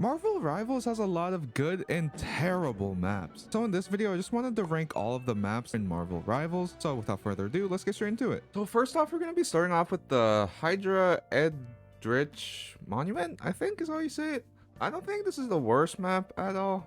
Marvel Rivals has a lot of good and terrible maps. So in this video, I just wanted to rank all of the maps in Marvel Rivals. So without further ado, let's get straight into it. So first off, we're going to be starting off with the Hydra Monument, I think is how you say it. I don't think this is the worst map at all,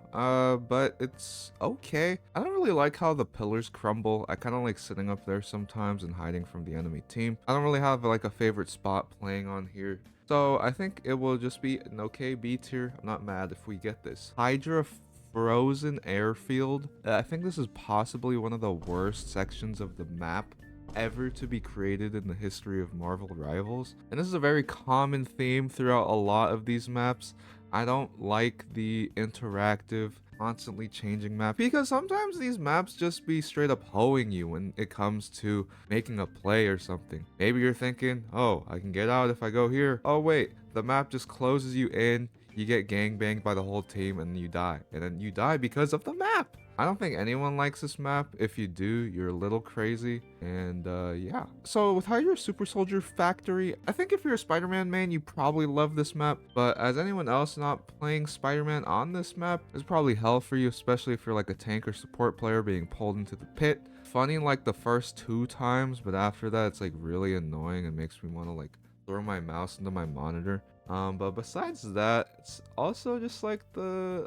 but it's okay. I don't really like how the pillars crumble. I kind of like sitting up there sometimes and hiding from the enemy team. I don't really have like a favorite spot playing on here. So I think it will just be an okay B tier. I'm not mad if we get this. Hydra Frozen Airfield. I think this is possibly one of the worst sections of the map ever to be created in the history of Marvel Rivals. And this is a very common theme throughout a lot of these maps. I don't like the interactive, constantly changing map because sometimes these maps just be straight up hoeing you when it comes to making a play or something. Maybe you're thinking, oh, I can get out if I go here. Oh wait, the map just closes you in, you get gangbanged by the whole team and you die. And then you die because of the map. I don't think anyone likes this map. If you do, you're a little crazy. And yeah. So with Hydra Super Soldier Factory, I think if you're a Spider-Man main, you probably love this map. But as anyone else not playing Spider-Man on this map, it's probably hell for you, especially if you're like a tank or support player being pulled into the pit. Funny like the first 2 times, but after that, it's like really annoying and makes me want to like throw my mouse into my monitor. But besides that, it's also just like the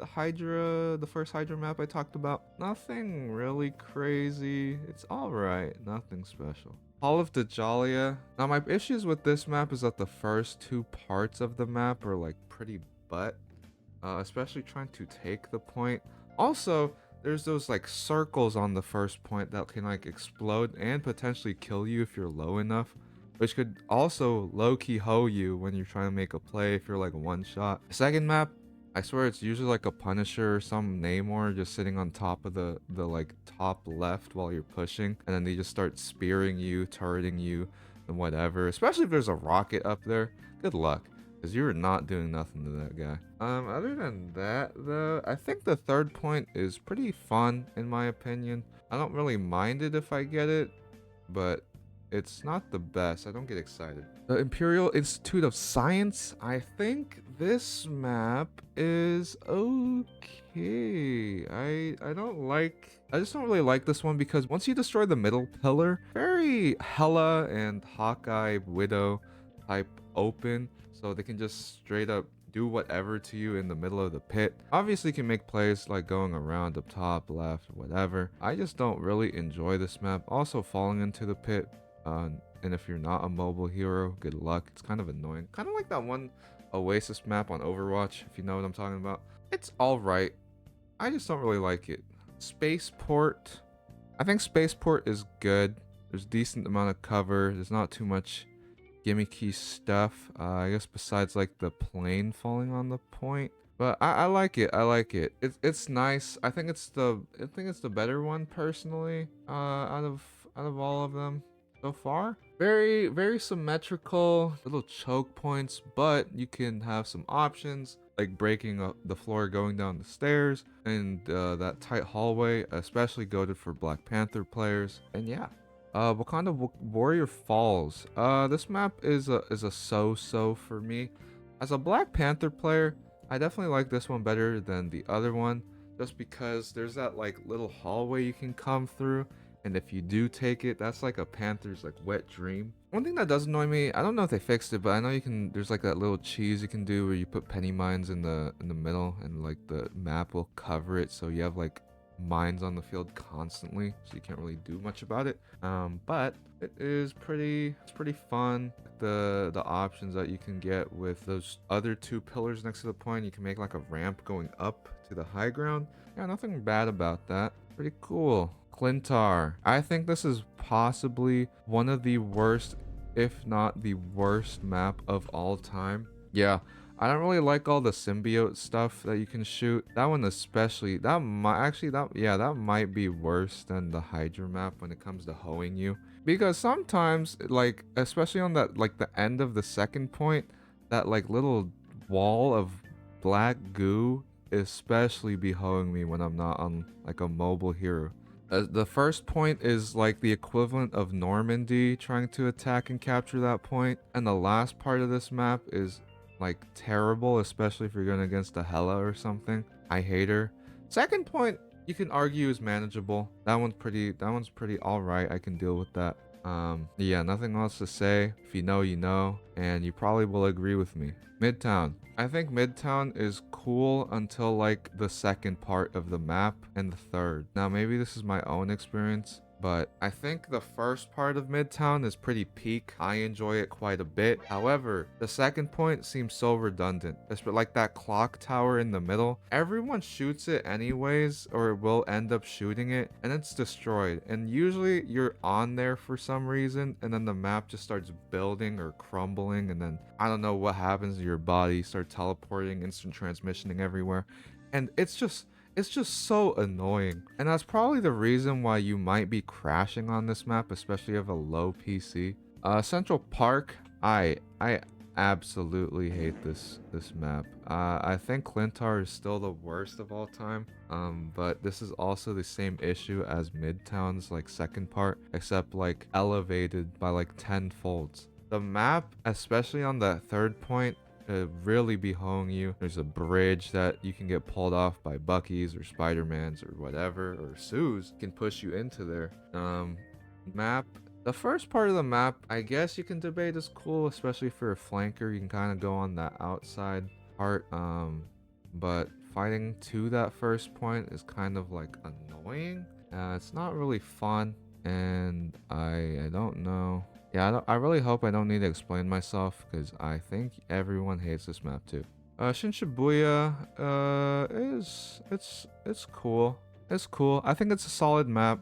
first Hydra map I talked about. Nothing really crazy. It's alright, nothing special. Hall of Djalia. Now my issues with this map is that the first 2 parts of the map are like pretty butt. Especially trying to take the point. Also, there's those like circles on the first point that can like explode and potentially kill you if you're low enough, which could also low-key hoe you when you're trying to make a play if you're like one shot. Second map, I swear it's usually like a Punisher or some Namor just sitting on top of the like top left while you're pushing, and then they just start spearing you, turreting you, and whatever. Especially if there's a rocket up there. Good luck, because you're not doing nothing to that guy. Other than that though, I think the third point is pretty fun in my opinion. I don't really mind it if I get it, but it's not the best. I don't get excited. The Imperial Institute of Science. I think this map is okay. I just don't really like this one because once you destroy the middle pillar, very Hela and Hawkeye Widow type open, so they can just straight up do whatever to you in the middle of the pit. Obviously you can make plays like going around up top, left, whatever. I just don't really enjoy this map. Also falling into the pit. And if you're not a mobile hero, good luck. It's kind of annoying. Kind of like that one Oasis map on Overwatch, if you know what I'm talking about. It's alright. I just don't really like it. Spaceport. I think Spaceport is good. There's a decent amount of cover. There's not too much gimmicky stuff. I guess besides like the plane falling on the point. But I like it. I like it. It's nice. I think it's the better one personally. Out of all of them so far. Very symmetrical, little choke points, but you can have some options like breaking up the floor going down the stairs, and that tight hallway, especially goated for Black Panther players. And yeah, Wakanda Warrior Falls. This map is a so-so for me. As a Black Panther player, I definitely like this one better than the other one, just because there's that like little hallway you can come through. And if you do take it, that's like a Panther's like wet dream. One thing that does annoy me, I don't know if they fixed it, but I know you can, there's like that little cheese you can do where you put penny mines in the middle and like the map will cover it, so you have like mines on the field constantly, so you can't really do much about it. But it's pretty fun. The options that you can get with those other 2 pillars next to the point, you can make like a ramp going up to the high ground. Yeah, nothing bad about that. Pretty cool. Clintar. I think this is possibly one of the worst, if not the worst map of all time. Yeah, I don't really like all the symbiote stuff that you can shoot. That one especially, that might be worse than the Hydra map when it comes to hoeing you. Because sometimes, like, especially on that, like the end of the second point, that like little wall of black goo especially be hoeing me when I'm not on like a mobile hero. The first point is like the equivalent of Normandy trying to attack and capture that point, and the last part of this map is like terrible, especially if you're going against a Hela or something. I hate her. Second point, you can argue is manageable. That one's pretty all right. I can deal with that. Yeah, nothing else to say. If you know, you know, and you probably will agree with me. MIDtown. I think MIDtown is cool until like the second part of the map and the third. Now maybe this is my own experience, but I think the first part of MIDtown is pretty peak. I enjoy it quite a bit. However, the second point seems so redundant. It's like that clock tower in the middle. Everyone shoots it anyways, or will end up shooting it, and it's destroyed. And usually you're on there for some reason, and then the map just starts building or crumbling, and then I don't know what happens to your body. Start teleporting, instant transmissioning everywhere, and it's just so annoying. And that's probably the reason why you might be crashing on this map, especially if you have a low PC. Central Park, I absolutely hate this map. I think Clintar is still the worst of all time. But this is also the same issue as MIDtown's like second part, except like elevated by like 10 folds. The map, especially on the third point, really be hoeing you. There's a bridge that you can get pulled off by Bucky's or Spider-Man's or whatever, or Sue's can push you into there. Map. The first part of the map, I guess you can debate is cool, especially for a flanker. You can kind of go on that outside part. But fighting to that first point is kind of like annoying. It's not really fun, and I don't know. Yeah, I really hope I don't need to explain myself, because I think everyone hates this map too. Shin Shibuya, it's cool. It's cool. I think it's a solid map.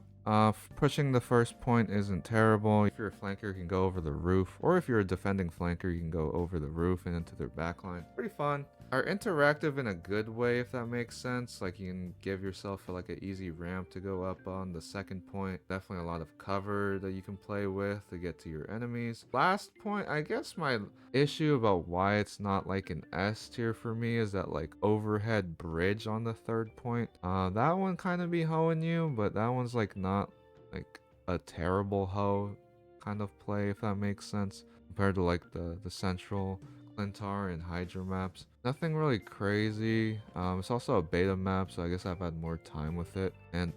Pushing the first point isn't terrible. If you're a flanker, you can go over the roof, or if you're a defending flanker, you can go over the roof and into their backline. Pretty fun. Are interactive in a good way, if that makes sense. Like, you can give yourself like an easy ramp to go up on the second point. Definitely a lot of cover that you can play with to get to your enemies. Last point, I guess my issue about why it's not like an S tier for me is that like overhead bridge on the third point. That one kind of be hoeing you, but that one's like not like a terrible hoe kind of play, if that makes sense, compared to like the central Clintar and Hydra Maps. Nothing really crazy. It's also a beta map, so I guess I've had more time with it, and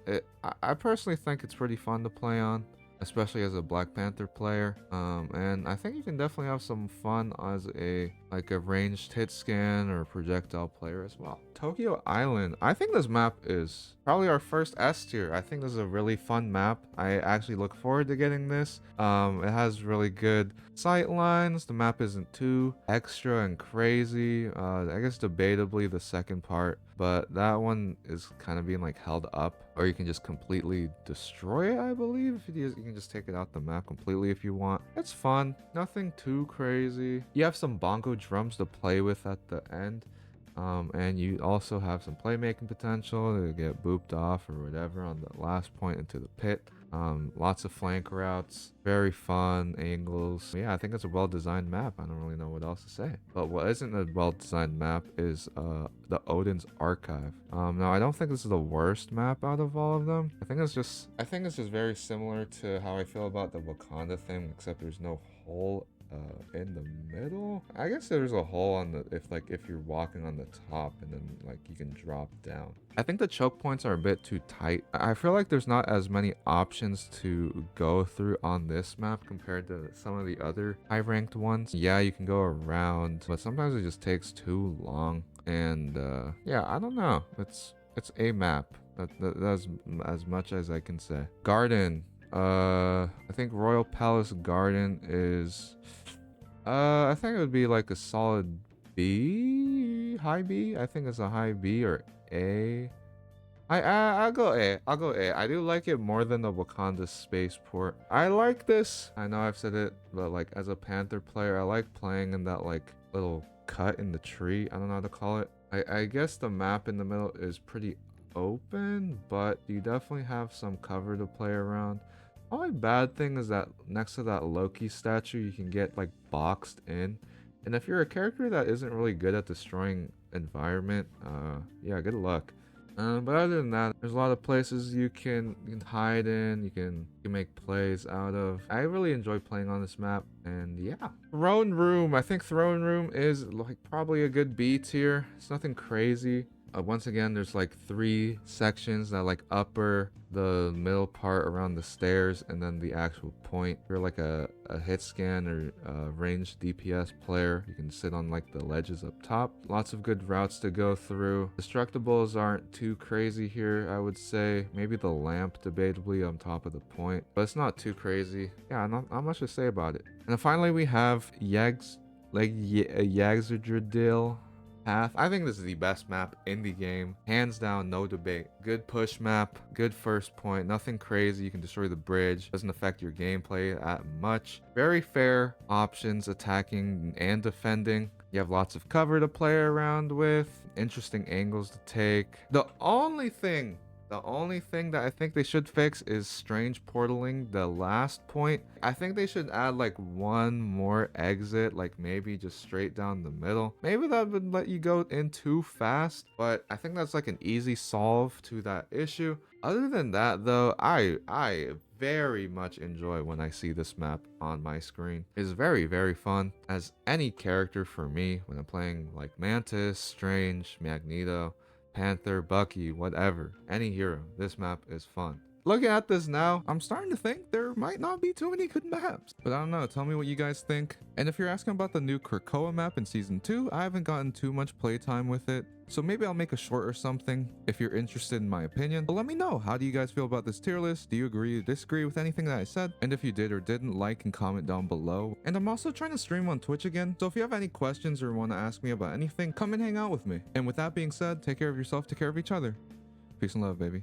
I personally think it's pretty fun to play on, especially as a Black Panther player. And I think you can definitely have some fun as a ranged hit scan or projectile player as well. Tokyo Island, I think this map is probably our first S tier. I think this is a really fun map. I actually look forward to getting this. It has really good sight lines. The map isn't too extra and crazy. I guess debatably the second part, but that one is kind of being like held up, or you can just completely destroy it, I believe. You can just take it out the map completely if you want. It's fun, nothing too crazy. You have some bongo drums to play with at the end, and you also have some playmaking potential to get booped off or whatever on the last point into the pit. Lots of flank routes, very fun angles. Yeah, I think it's a well-designed map. I don't really know what else to say. But what isn't a well-designed map is the Odin's Archive. Now I don't think this is the worst map out of all of them. I think it's just very similar to how I feel about the Wakanda thing, except there's no hole in the middle. I guess there's a hole on the if you're walking on the top, and then like you can drop down. I think the choke points are a bit too tight. I feel like there's not as many options to go through on this map compared to some of the other high ranked ones. Yeah, you can go around, but sometimes it just takes too long. And yeah, I don't know. It's a map. That's as much as I can say. Garden. I think Royal Palace Garden is I think it would be like a solid B, high B. I think it's a high B or A. I'll go A. I'll go A. I do like it more than the Wakanda spaceport. I like this. I know I've said it, but like as a Panther player, I like playing in that like little cut in the tree. I don't know how to call it. I guess the map in the middle is pretty open, but you definitely have some cover to play around. Only bad thing is that next to that Loki statue, you can get like boxed in, and if you're a character that isn't really good at destroying environment, yeah, good luck. But other than that, there's a lot of places you can hide in, you can make plays out of. I really enjoy playing on this map, and yeah. Throne Room. I think Throne Room is like probably a good B tier. It's nothing crazy. Once again, there's like 3 sections that like upper, the middle part around the stairs, and then the actual point. If you're like a hit scan or ranged DPS player, you can sit on like the ledges up top. Lots of good routes to go through. Destructibles aren't too crazy here, I would say. Maybe the lamp debatably on top of the point, but it's not too crazy. Yeah, not much to say about it. And then finally we have Yggdrasill Path. I think this is the best map in the game, hands down, no debate. Good push map, good first point, nothing crazy. You can destroy the bridge, doesn't affect your gameplay that much. Very fair options attacking and defending. You have lots of cover to play around with, interesting angles to take. The only thing that I think they should fix is strange portaling the last point. I think they should add like 1 more exit, like maybe just straight down the middle. Maybe that would let you go in too fast, but I think that's like an easy solve to that issue. Other than that though, I very much enjoy when I see this map on my screen. It's very, very fun as any character for me when I'm playing like Mantis, Strange, Magneto, Panther, Bucky, whatever, any hero. This map is fun. Looking at this now, I'm starting to think there might not be too many good maps. But I don't know, tell me what you guys think. And if you're asking about the new Krakoa map in Season 2, I haven't gotten too much playtime with it. So maybe I'll make a short or something if you're interested in my opinion. But let me know, how do you guys feel about this tier list? Do you agree or disagree with anything that I said? And if you did or didn't, like and comment down below. And I'm also trying to stream on Twitch again. So if you have any questions or want to ask me about anything, come and hang out with me. And with that being said, take care of yourself, take care of each other. Peace and love, baby.